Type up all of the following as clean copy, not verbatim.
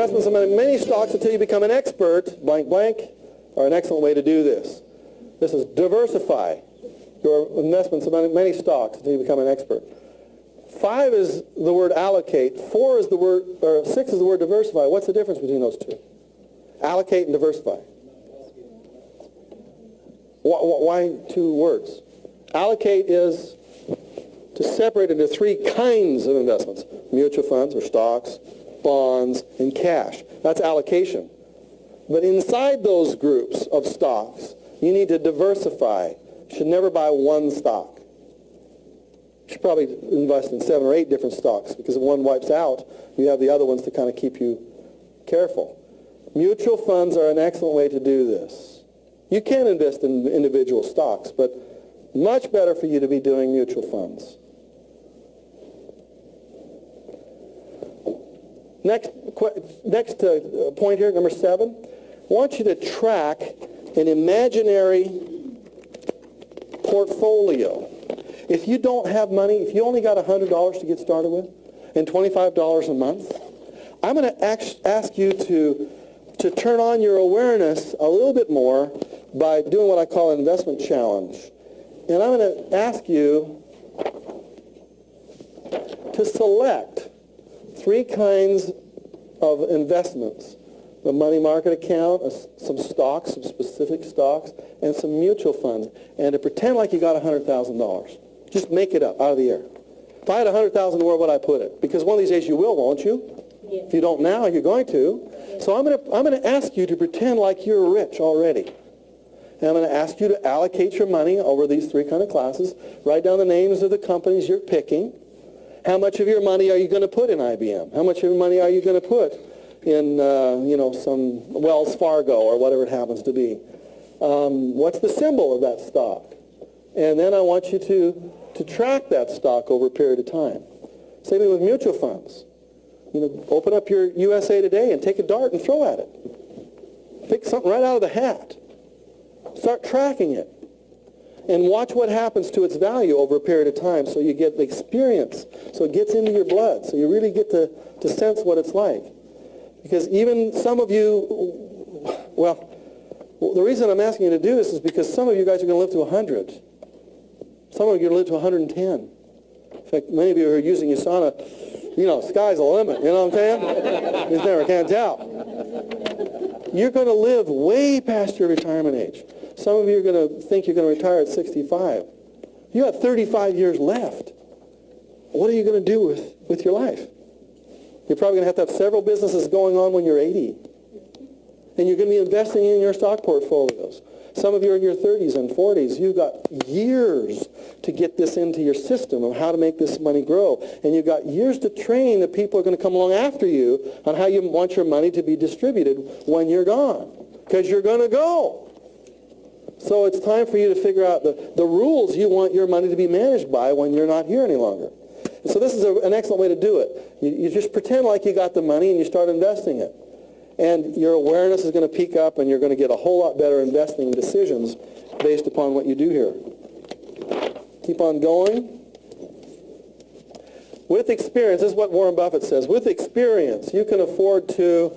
investments in many stocks until you become an expert, blank, blank, are an excellent way to do this. This is diversify your investments in many stocks until you become an expert. 5 is the word allocate. 4 is the word, or 6 is the word diversify. What's the difference between those two? Allocate and diversify. Why 2 words? Allocate is to separate into 3 kinds of investments: mutual funds or stocks, bonds, and cash. That's allocation. But inside those groups of stocks, you need to diversify. You should never buy one stock. You should probably invest in 7 or 8 different stocks, because if one wipes out, you have the other ones to kind of keep you careful. Mutual funds are an excellent way to do this. You can invest in individual stocks, but much better for you to be doing mutual funds. Next point here, number 7. I want you to track an imaginary portfolio. If you don't have money, if you only got $100 to get started with and $25 a month, I'm going to ask you to turn on your awareness a little bit more by doing what I call an investment challenge. And I'm going to ask you to select 3 kinds of investments: the money market account, some stocks, some specific stocks, and some mutual funds, and to pretend like you got $100,000. Just make it up out of the air. If I had $100,000, where would I put it? Because one of these days you will, won't you? Yes. If you don't now, you're going to. Yes. So I'm going to ask you to pretend like you're rich already. And I'm going to ask you to allocate your money over these 3 kind of classes. Write down the names of the companies you're picking. How much of your money are you going to put in IBM? How much of your money are you going to put in, some Wells Fargo or whatever it happens to be? What's the symbol of that stock? And then I want you to track that stock over a period of time. Same thing with mutual funds. Open up your USA Today and take a dart and throw at it. Pick something right out of the hat. Start tracking it. And watch what happens to its value over a period of time, so you get the experience, so it gets into your blood, so you really get to sense what it's like. Because even some of you, well, the reason I'm asking you to do this is because some of you guys are going to live to 100. Some of you are going to live to 110. In fact, many of you are using Usana, sky's the limit, you know what I'm saying? You just never can tell. You're going to live way past your retirement age. Some of you are going to think you're going to retire at 65. You have 35 years left. What are you going to do with your life? You're probably going to have several businesses going on when you're 80. And you're going to be investing in your stock portfolios. Some of you are in your 30s and 40s. You've got years to get this into your system of how to make this money grow. And you've got years to train the people who are going to come along after you on how you want your money to be distributed when you're gone. Because you're going to go. So it's time for you to figure out the rules you want your money to be managed by when you're not here any longer. And so this is an excellent way to do it. You just pretend like you got the money and you start investing it. And your awareness is going to peak up, and you're going to get a whole lot better investing decisions based upon what you do here. Keep on going. With experience, this is what Warren Buffett says, with experience you can afford to,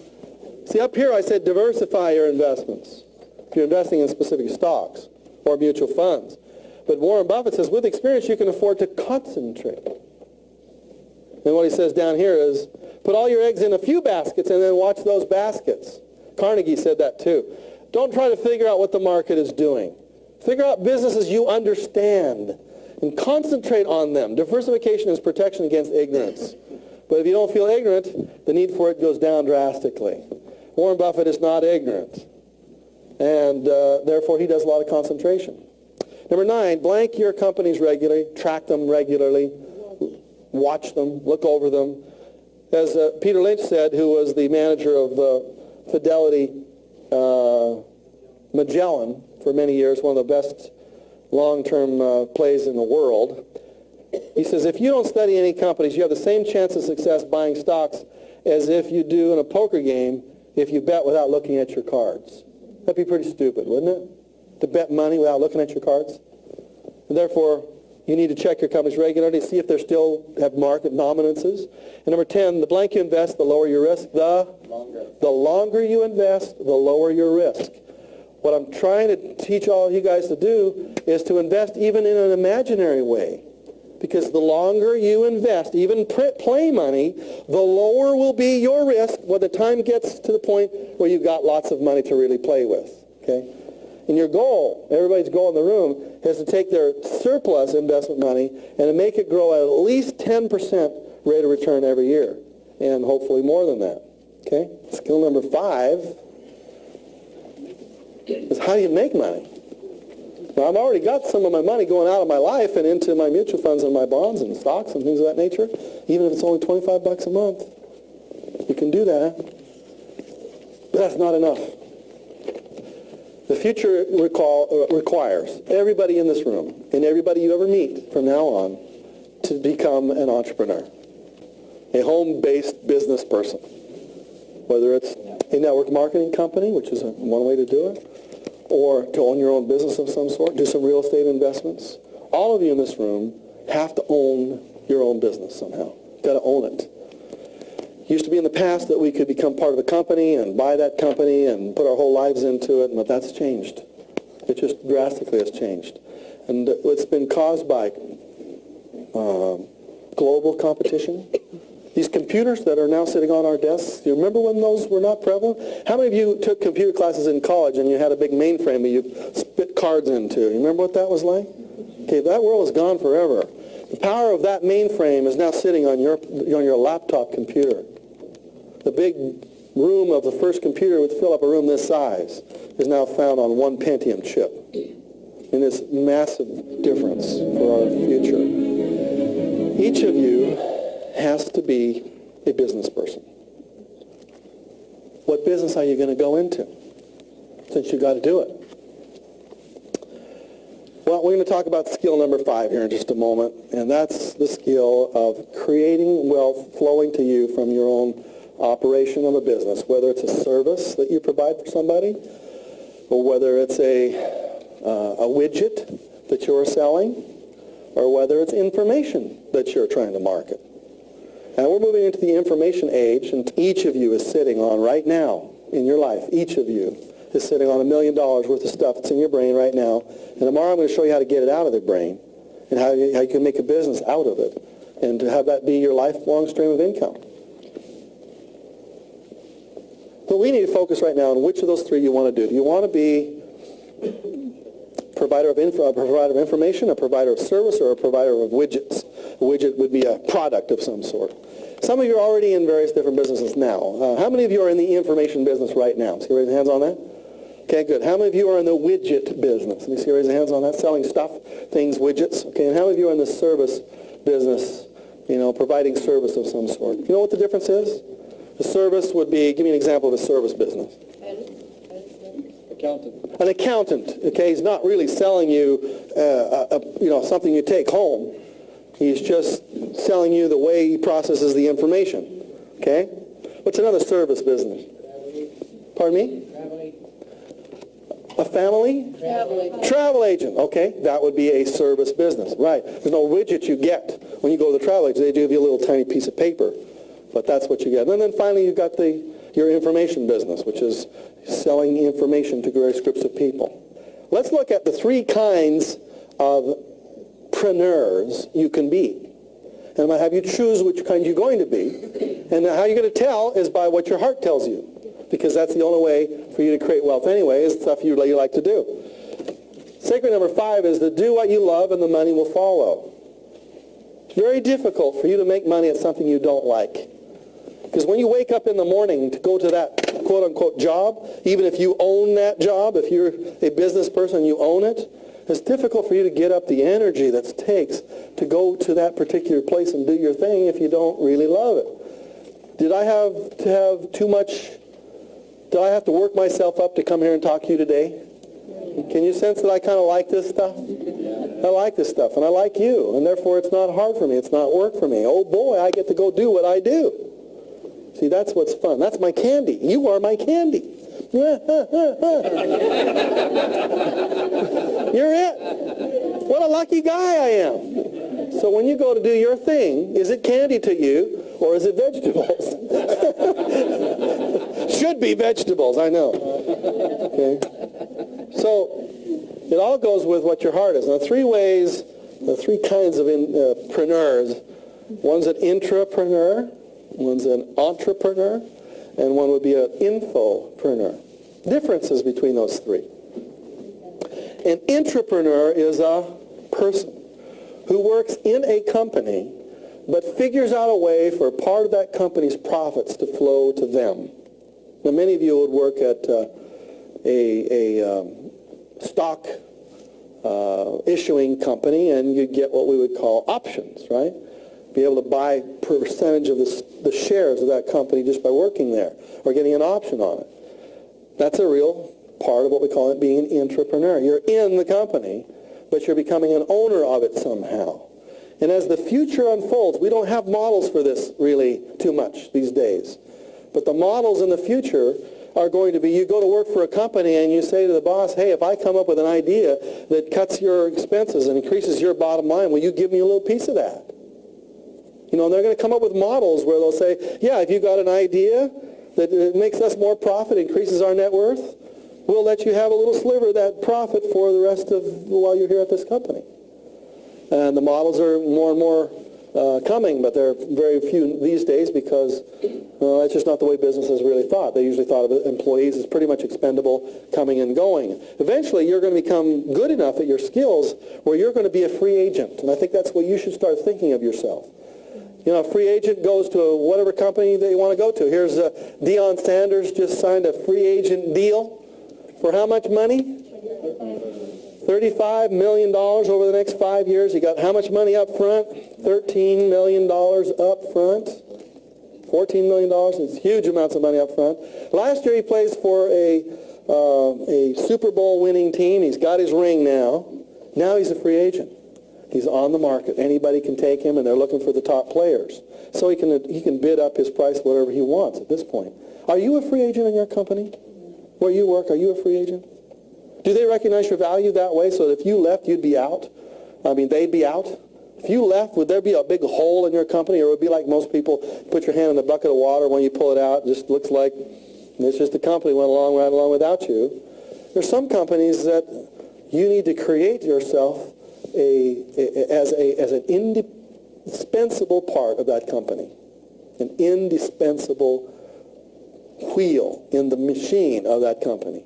see up here I said diversify your investments if you're investing in specific stocks or mutual funds. But Warren Buffett says with experience you can afford to concentrate. And what he says down here is, put all your eggs in a few baskets and then watch those baskets. Carnegie said that too. Don't try to figure out what the market is doing. Figure out businesses you understand and concentrate on them. Diversification is protection against ignorance. But if you don't feel ignorant, the need for it goes down drastically. Warren Buffett is not ignorant. And therefore he does a lot of concentration. Number 9, blank your companies regularly, track them regularly, watch them, look over them. As Peter Lynch said, who was the manager of Fidelity Magellan for many years, one of the best long-term plays in the world, he says, if you don't study any companies, you have the same chance of success buying stocks as if you do in a poker game if you bet without looking at your cards. That'd be pretty stupid, wouldn't it? To bet money without looking at your cards. And therefore, You need to check your companies regularly, see if they still have market dominances. And number 10, the blank you invest, the lower your risk. The longer you invest, the lower your risk. What I'm trying to teach all of you guys to do is to invest even in an imaginary way. Because the longer you invest, even play money, the lower will be your risk when the time gets to the point where you've got lots of money to really play with. Okay? And your goal, everybody's goal in the room, is to take their surplus investment money and to make it grow at least 10% rate of return every year, and hopefully more than that. Okay? Skill number 5 is how do you make money? Now, I've already got some of my money going out of my life and into my mutual funds and my bonds and stocks and things of that nature, even if it's only $25 a month. You can do that. But that's not enough. The future requires everybody in this room and everybody you ever meet from now on to become an entrepreneur, a home-based business person, whether it's a network marketing company, which is one way to do it, or to own your own business of some sort, do some real estate investments. All of you in this room have to own your own business somehow. You've got to own it. It used to be in the past that we could become part of a company and buy that company and put our whole lives into it, but that's changed. It just drastically has changed. And it's been caused by global competition. These computers that are now sitting on our desks, you remember when those were not prevalent? How many of you took computer classes in college and you had a big mainframe that you spit cards into? You remember what that was like? Okay, that world is gone forever. The power of that mainframe is now sitting on your laptop computer. The big room of the first computer would fill up a room this size is now found on one Pentium chip. And it's a massive difference for our future. Each of you has to be a business person. What business are you going to go into? Since you've got to do it. Well, we're going to talk about skill number 5 here in just a moment, and that's the skill of creating wealth flowing to you from your own operation of a business, whether it's a service that you provide for somebody, or whether it's a widget that you're selling, or whether it's information that you're trying to market. And we're moving into the information age, and each of you is sitting on right now in your life, each of you is sitting on $1 million worth of stuff that's in your brain right now. And tomorrow I'm going to show you how to get it out of the brain and how you can make a business out of it and to have that be your lifelong stream of income. But we need to focus right now on which of those 3 you want to do. Do you want to be a provider of information, a provider of service, or a provider of widgets? A widget would be a product of some sort. Some of you are already in various different businesses now. How many of you are in the information business right now? See, raise your hands on that. Okay, good. How many of you are in the widget business? Let me see, raise your hands on that. Selling stuff, things, widgets. Okay, and how many of you are in the service business, providing service of some sort? You know what the difference is? The service would be, give me an example of a service business. Accountant. An accountant, okay, he's not really selling you, something you take home. He's just selling you the way he processes the information, okay? What's another service business? Pardon me? A family? Travel agent, okay. That would be a service business, right. There's no widget you get when you go to the travel agent. They give you a little tiny piece of paper, but that's what you get. And then finally you've got your information business, which is selling information to various groups of people. Let's look at the 3 kinds of preneurs you can be. And I'm going to have you choose which kind you're going to be. And how you're going to tell is by what your heart tells you. Because that's the only way for you to create wealth anyway, is stuff you like to do. Secret number 5 is to do what you love and the money will follow. It's very difficult for you to make money at something you don't like. Because when you wake up in the morning to go to that quote-unquote job, even if you own that job, if you're a business person, you own it, it's difficult for you to get up the energy that it takes to go to that particular place and do your thing if you don't really love it. Did I have to work myself up to come here and talk to you today? Can you sense that I kind of like this stuff? I like this stuff, and I like you, and therefore it's not hard for me. It's not work for me. Oh boy, I get to go do what I do. See, that's what's fun. That's my candy. You are my candy. You're it. What a lucky guy I am. So when you go to do your thing, is it candy to you or is it vegetables? Should be vegetables, I know. Okay. So it all goes with what your heart is. Now, three ways, the three kinds of preneurs. One's an intrapreneur, one's an entrepreneur, and one would be an infopreneur. Differences between those three. An intrapreneur is a person who works in a company but figures out a way for part of that company's profits to flow to them. Now, many of you would work at a stock issuing company, and you'd get what we would call options, right? Be able to buy percentage of the shares of that company just by working there or getting an option on it. That's a real part of what we call it being an intrapreneur. You're in the company, but you're becoming an owner of it somehow. And as the future unfolds, we don't have models for this really too much these days. But the models in the future are going to be, you go to work for a company and you say to the boss, hey, if I come up with an idea that cuts your expenses and increases your bottom line, will you give me a little piece of that? You know, and they're going to come up with models where they'll say, yeah, if you've got an idea that makes us more profit, increases our net worth, we'll let you have a little sliver of that profit for the rest of while you're here at this company. And the models are more and more coming, but they're very few these days because that's just not the way business is really thought. They usually thought of employees as pretty much expendable, coming and going. Eventually, you're going to become good enough at your skills where you're going to be a free agent. And I think that's what you should start thinking of yourself. You know, a free agent goes to whatever company they want to go to. Here's Deion Sanders just signed a free agent deal for how much money? $35 million over the next 5 years. He got how much money up front? $13 million up front. $14 million. It's huge amounts of money up front. Last year he plays for a Super Bowl winning team. He's got his ring now. Now he's a free agent. He's on the market. Anybody can take him, and they're looking for the top players. So he can bid up his price whatever he wants at this point. Are you a free agent in your company? Where you work, are you a free agent? Do they recognize your value that way so that if you left, you'd be out? I mean, they'd be out? If you left, would there be a big hole in your company, or would it be like most people, put your hand in a bucket of water, when you pull it out, it just looks like it's just the company went along right along without you? There's some companies that you need to create yourself as an indispensable part of that company, an indispensable wheel in the machine of that company.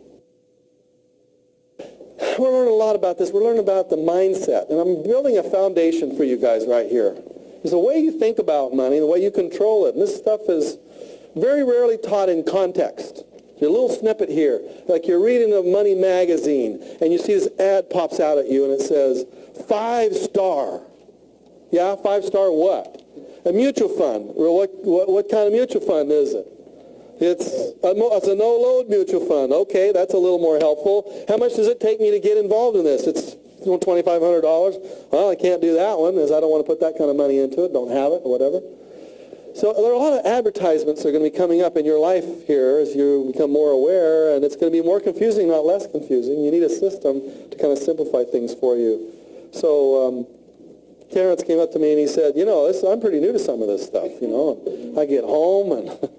We're learning a lot about this. We're learning about the mindset. And I'm building a foundation for you guys right here. It's the way you think about money, the way you control it. And this stuff is very rarely taught in context. There's a little snippet here. Like you're reading a money magazine, and you see this ad pops out at you, and it says, 5-star. Yeah, 5-star what? A mutual fund. Well, what kind of mutual fund is it? It's a no-load mutual fund. Okay, that's a little more helpful. How much does it take me to get involved in this? It's $2,500. Well, I can't do that one, as I don't want to put that kind of money into it, don't have it, or whatever. So there are a lot of advertisements that are going to be coming up in your life here as you become more aware, and it's going to be more confusing, not less confusing. You need a system to kind of simplify things for you. So Terrence came up to me and he said, you know, I'm pretty new to some of this stuff, you know. I get home and...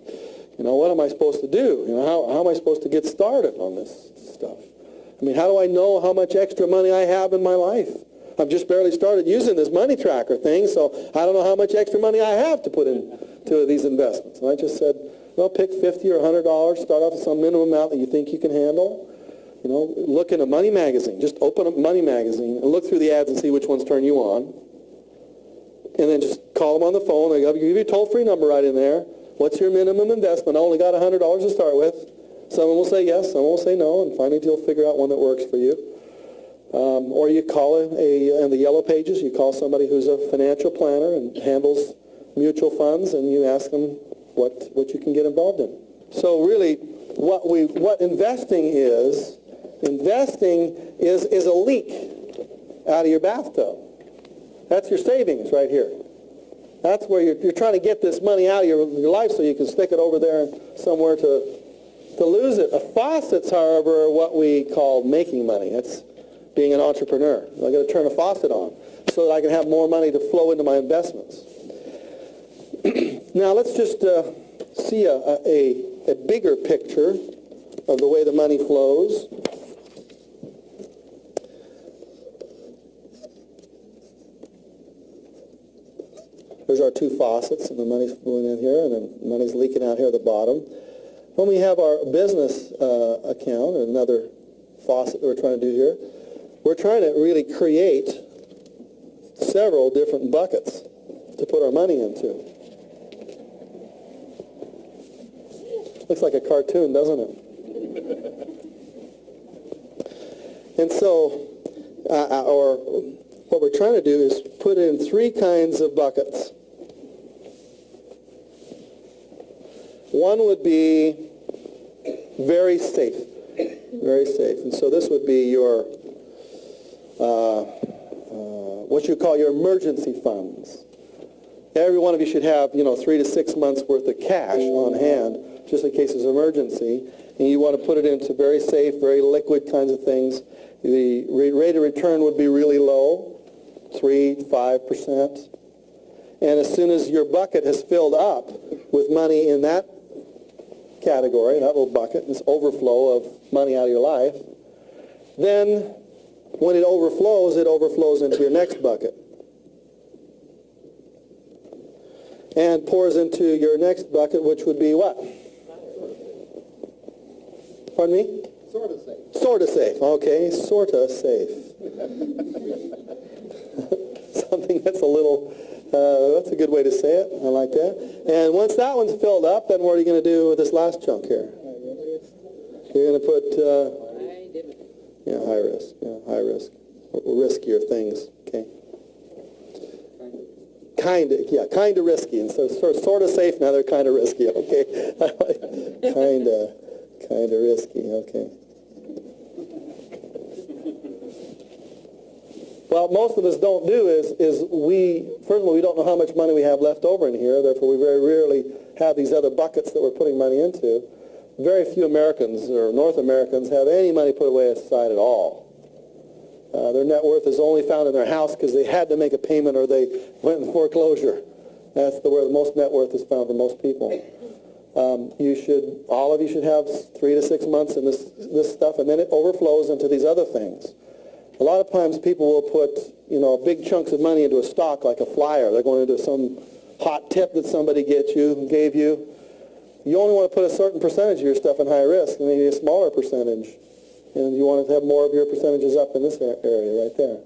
You know, what am I supposed to do? You know, how am I supposed to get started on this stuff? I mean, how do I know how much extra money I have in my life? I've just barely started using this money tracker thing, so I don't know how much extra money I have to put into these investments. And I just said, well, pick $50 or $100, start off with some minimum amount that you think you can handle. You know, look in a money magazine. Just open up money magazine and look through the ads and see which ones turn you on. And then just call them on the phone. They give you a toll-free number right in there. What's your minimum investment? I only got $100 to start with. Someone will say yes, someone will say no, and finally you'll figure out one that works for you. Or you call in the yellow pages, you call somebody who's a financial planner and handles mutual funds, and you ask them what you can get involved in. So really, what investing is a leak out of your bathtub. That's your savings right here. That's where you're trying to get this money out of your life so you can stick it over there somewhere to lose it. Faucets, however, are what we call making money. being an entrepreneur. I got to turn a faucet on so that I can have more money to flow into my investments. Now let's just see a bigger picture of the way the money flows. There's our two faucets, and the money's flowing in here, and then money's leaking out here at the bottom. When we have our business account, another faucet that we're trying to do here, we're trying to really create several different buckets to put our money into. Looks like a cartoon, doesn't it? And so, or what we're trying to do is put in three kinds of buckets. One would be very safe, very safe. And so this would be your, what you call your emergency funds. Every one of you should have, 3 to 6 months worth of cash on hand, just in case there's an emergency. And you want to put it into very safe, very liquid kinds of things. The rate of return would be really low, 3 to 5%. And as soon as your bucket has filled up with money in that category, that little bucket, this overflow of money out of your life, then when it overflows into your next bucket. And pours into your next bucket, which would be what? Pardon me? Sort of safe. Sort of safe. Okay, sort of safe. Something that's a little, that's a good way to say it. I like that. And once that one's filled up, then what are you going to do with this last chunk here? You're going to put, high risk. Yeah, high risk. Riskier things. Okay. Kind of risky. And so sort of safe, now they're kind of risky. Okay. Kind of risky. Okay. Well, most of us don't do is first of all, we don't know how much money we have left over in here. Therefore, we very rarely have these other buckets that we're putting money into. Very few Americans or North Americans have any money put away aside at all. Their net worth is only found in their house because they had to make a payment or they went in foreclosure. That's where the most net worth is found for most people. All of you should have 3 to 6 months in this stuff, and then it overflows into these other things. A lot of times people will put, big chunks of money into a stock like a flyer. They're going into some hot tip that somebody gave you. You only want to put a certain percentage of your stuff in high risk, and maybe a smaller percentage. And you want to have more of your percentages up in this area right there.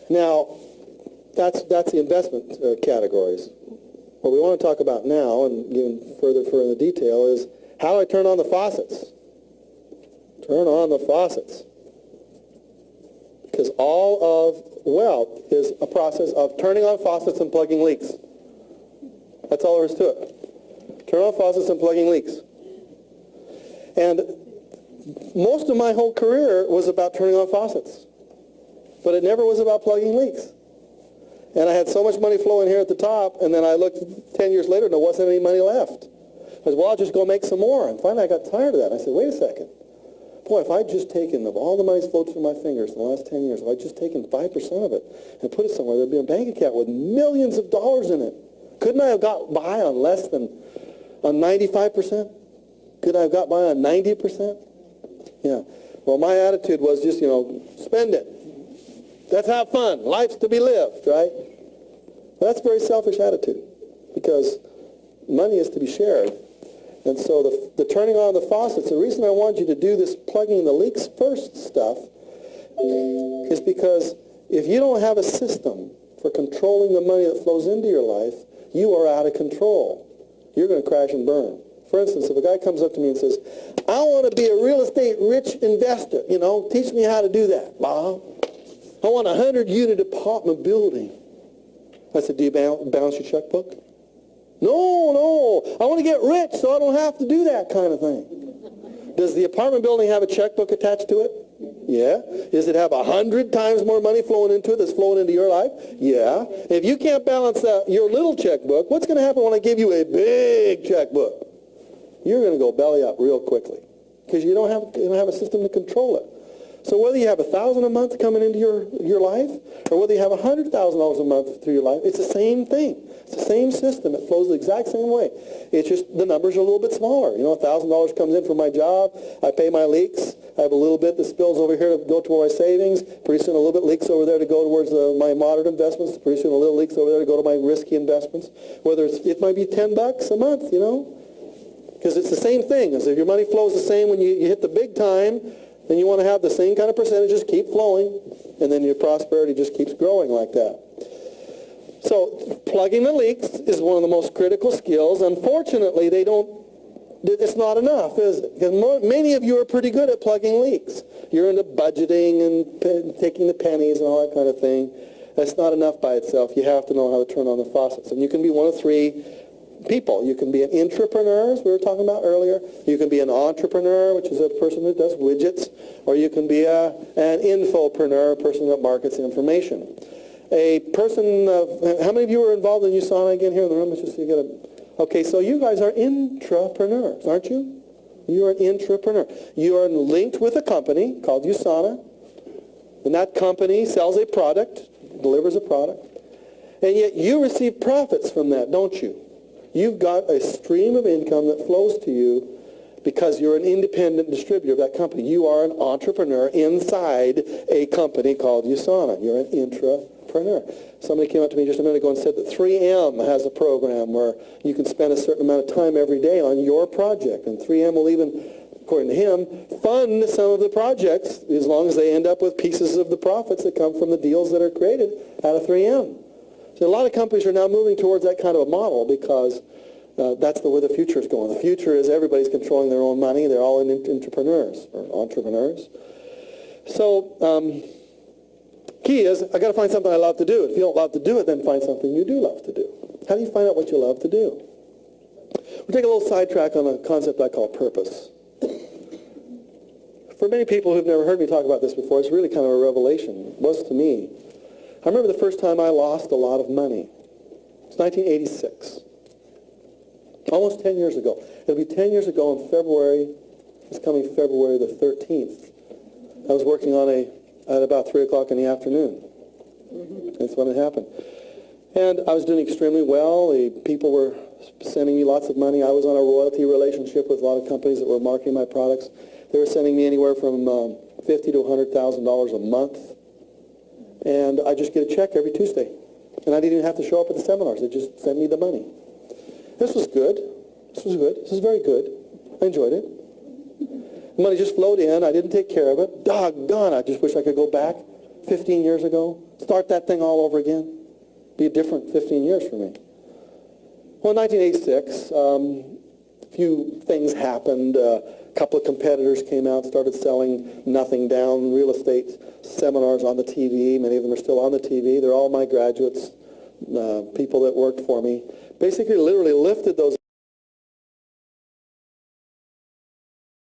Now, that's the investment categories. What we want to talk about now, and given further the detail, is how do I turn on the faucets? Turn on the faucets. Because all of wealth is a process of turning on faucets and plugging leaks. That's all there is to it. Turn on faucets and plugging leaks. And most of my whole career was about turning on faucets. But it never was about plugging leaks. And I had so much money flowing here at the top, and then I looked 10 years later and there wasn't any money left. I said, well, I'll just go make some more. And finally I got tired of that. I said, wait a second. Boy, if I'd just taken, of all the money's flowed through my fingers in the last 10 years, if I'd just taken 5% of it and put it somewhere, there'd be a bank account with millions of dollars in it. Couldn't I have got by on less than, on 95%? Could I have got by on 90%? Yeah. Well, my attitude was just, spend it. Let's have fun. Life's to be lived, right? Well, that's a very selfish attitude because money is to be shared. And so the turning on the faucets, the reason I want you to do this plugging the leaks first stuff is because if you don't have a system for controlling the money that flows into your life, you are out of control. You're going to crash and burn. For instance, if a guy comes up to me and says, I want to be a real estate rich investor, teach me how to do that, Bob. I want a 100-unit apartment building. I said, do you balance your checkbook? No, I want to get rich so I don't have to do that kind of thing. Does the apartment building have a checkbook attached to it? Yeah. Does it have 100 times more money flowing into it that's flowing into your life? Yeah. If you can't balance your little checkbook, what's going to happen when I give you a big checkbook? You're going to go belly up real quickly. because you don't have a system to control it. So whether you have $1,000 a month coming into your life, or whether you have $100,000 a month through your life, it's the same thing. It's the same system. It flows the exact same way. It's just the numbers are a little bit smaller. You know, $1,000 comes in from my job. I pay my leaks. I have a little bit that spills over here to go toward my savings. Pretty soon a little bit leaks over there to go towards my moderate investments. Pretty soon a little leaks over there to go to my risky investments. Whether it might be $10 a month, you know, because it's the same thing. So if your money flows the same when you hit the big time, then you want to have the same kind of percentages keep flowing, and then your prosperity just keeps growing like that. So plugging the leaks is one of the most critical skills. Unfortunately, it's not enough, is it? Because many of you are pretty good at plugging leaks. You're into budgeting and taking the pennies and all that kind of thing. That's not enough by itself. You have to know how to turn on the faucets. And you can be one of three people. You can be an intrapreneur, as we were talking about earlier. You can be an entrepreneur, which is a person that does widgets. Or you can be an infopreneur, a person that markets information. A person, how many of you are involved in USANA again here in the room? Let's just get a... Okay, so you guys are intrapreneurs, aren't you? You are an intrapreneur. You are linked with a company called USANA, and that company sells a product, delivers a product, and yet you receive profits from that, don't you? You've got a stream of income that flows to you because you're an independent distributor of that company. You are an entrepreneur inside a company called USANA. You're an intrapreneur. Somebody came up to me just a minute ago and said that 3M has a program where you can spend a certain amount of time every day on your project, and 3M will even, according to him, fund some of the projects as long as they end up with pieces of the profits that come from the deals that are created out of 3M. So a lot of companies are now moving towards that kind of a model because that's where the future is going. The future is everybody's controlling their own money. They're all entrepreneurs or entrepreneurs. So key is I got to find something I love to do. If you don't love to do it, then find something you do love to do. How do you find out what you love to do? We'll take a little sidetrack on a concept I call purpose. For many people who've never heard me talk about this before, it's really kind of a revelation. It was to me. I remember the first time I lost a lot of money. It's 1986. Almost 10 years ago. It'll be 10 years ago in February, this coming February the 13th. I was working at about 3 o'clock in the afternoon. That's when it happened. And I was doing extremely well. The people were sending me lots of money. I was on a royalty relationship with a lot of companies that were marketing my products. They were sending me anywhere from $50,000 to $100,000 a month. And I just get a check every Tuesday. And I didn't even have to show up at the seminars. They just sent me the money. This was good. This was good. This was very good. I enjoyed it. The money just flowed in. I didn't take care of it. Doggone, I just wish I could go back 15 years ago. Start that thing all over again. Be a different 15 years for me. Well, in 1986, a few things happened. A couple of competitors came out, started selling nothing down real estate seminars on the TV. Many of them are still on the TV. They're all my graduates, people that worked for me. Basically, literally lifted those